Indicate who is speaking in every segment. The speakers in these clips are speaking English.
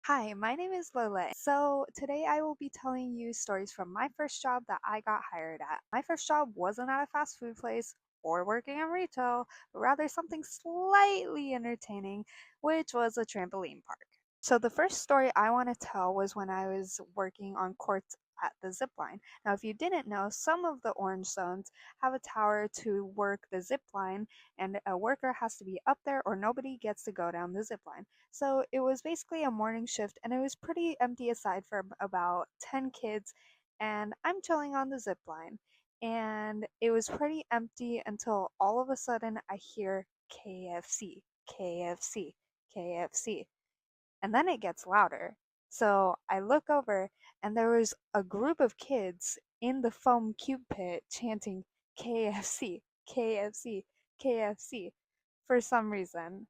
Speaker 1: Hi, my name is Lola. So today I will be telling you stories from my first job that I got hired at. My first job wasn't at a fast food place or working in retail, but rather something slightly entertaining, which was a trampoline park. So the first story I want to tell was when I was working on courts at the zip line. Now, if you didn't know, some of the orange zones have a tower to work the zip line, and a worker has to be up there or nobody gets to go down the zip line. So it was basically a morning shift, and it was pretty empty aside for about 10 kids, and I'm chilling on the zip line. And it was pretty empty until all of a sudden I hear KFC, KFC, KFC. And then it gets louder. So I look over, and there was a group of kids in the foam cube pit chanting KFC, KFC, KFC for some reason.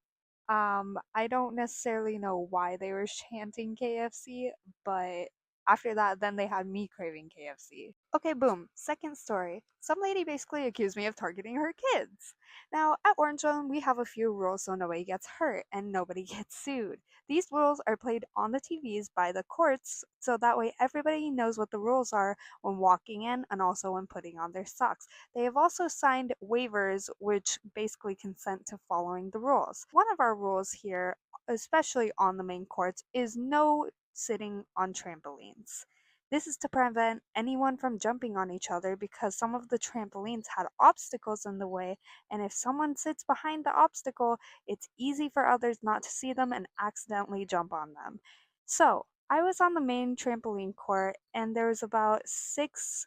Speaker 1: I don't necessarily know why they were chanting KFC, but after that, then they had me craving KFC. Okay, boom. Second story. Some lady basically accused me of targeting her kids. Now, at Orange Zone, we have a few rules so nobody gets hurt and nobody gets sued. These rules are played on the TVs by the courts, so that way everybody knows what the rules are when walking in and also when putting on their socks. They have also signed waivers which basically consent to following the rules. One of our rules here, especially on the main courts, is no sitting on trampolines. This is to prevent anyone from jumping on each other because some of the trampolines had obstacles in the way, and if someone sits behind the obstacle, it's easy for others not to see them and accidentally jump on them. So, I was on the main trampoline court, and there was about six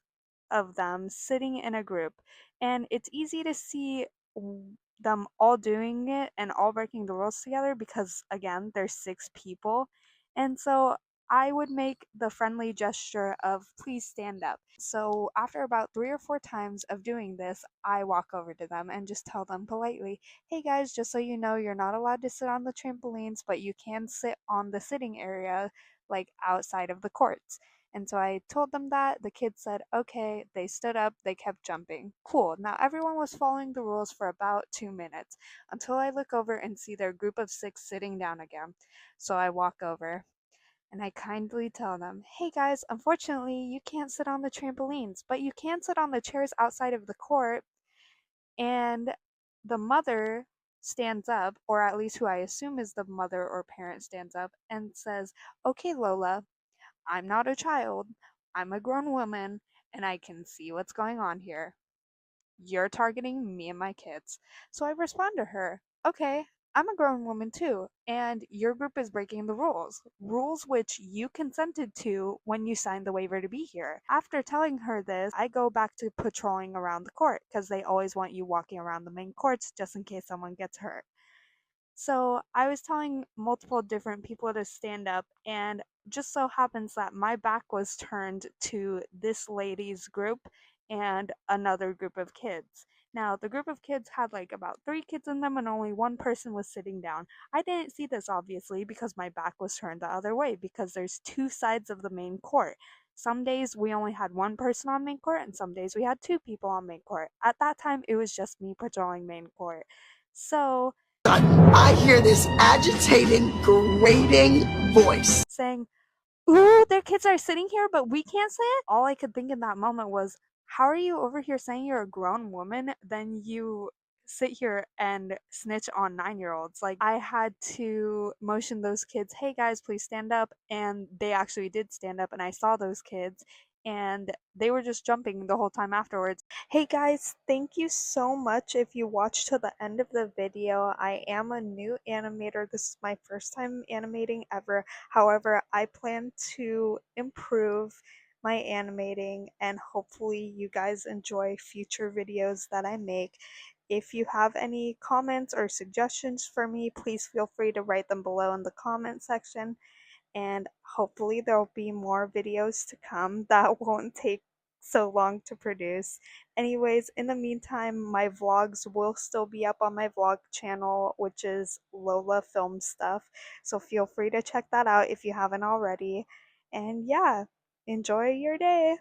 Speaker 1: of them sitting in a group, and it's easy to see them all doing it and all breaking the rules together because, again, there's six people. And so I would make the friendly gesture of please stand up. So after about 3 or 4 times of doing this, I walk over to them and just tell them politely, hey guys, just so you know, you're not allowed to sit on the trampolines, but you can sit on the sitting area, like outside of the courts. And so I told them that. The kids said, okay. They stood up. They kept jumping. Cool. Now everyone was following the rules for about 2 minutes until I look over and see their group of six sitting down again. So I walk over and I kindly tell them, hey guys, unfortunately, you can't sit on the trampolines, but you can sit on the chairs outside of the court. And the mother stands up, or at least who I assume is the mother or parent stands up and says, okay, Lola, I'm not a child. I'm a grown woman, and I can see what's going on here. You're targeting me and my kids. So I respond to her, okay, I'm a grown woman too, and your group is breaking the rules. Rules which you consented to when you signed the waiver to be here. After telling her this, I go back to patrolling around the court because they always want you walking around the main courts just in case someone gets hurt. So I was telling multiple different people to stand up, and just so happens that my back was turned to this lady's group and another group of kids. Now, the group of kids had like about 3 kids in them, and only one person was sitting down. I didn't see this obviously because my back was turned the other way because there's two sides of the main court. Some days we only had one person on main court, and some days we had 2 people on main court. At that time, it was just me patrolling main court. So
Speaker 2: I hear this agitated, grating voice
Speaker 1: saying, ooh, their kids are sitting here, but we can't sit? All I could think in that moment was, how are you over here saying you're a grown woman? Then you sit here and snitch on 9-year-olds. Like, I had to motion those kids, hey guys, please stand up. And they actually did stand up, and I saw those kids, and they were just jumping the whole time afterwards. Hey guys, thank you so much if you watched to the end of the video. I am a new animator. This is my first time animating ever. However, I plan to improve my animating, and hopefully you guys enjoy future videos that I make. If you have any comments or suggestions for me, please feel free to write them below in the comment section, and hopefully there will be more videos to come that won't take so long to produce. Anyways, in the meantime, my vlogs will still be up on my vlog channel, which is Lola Film Stuff, so feel free to check that out if you haven't already. And yeah, enjoy your day.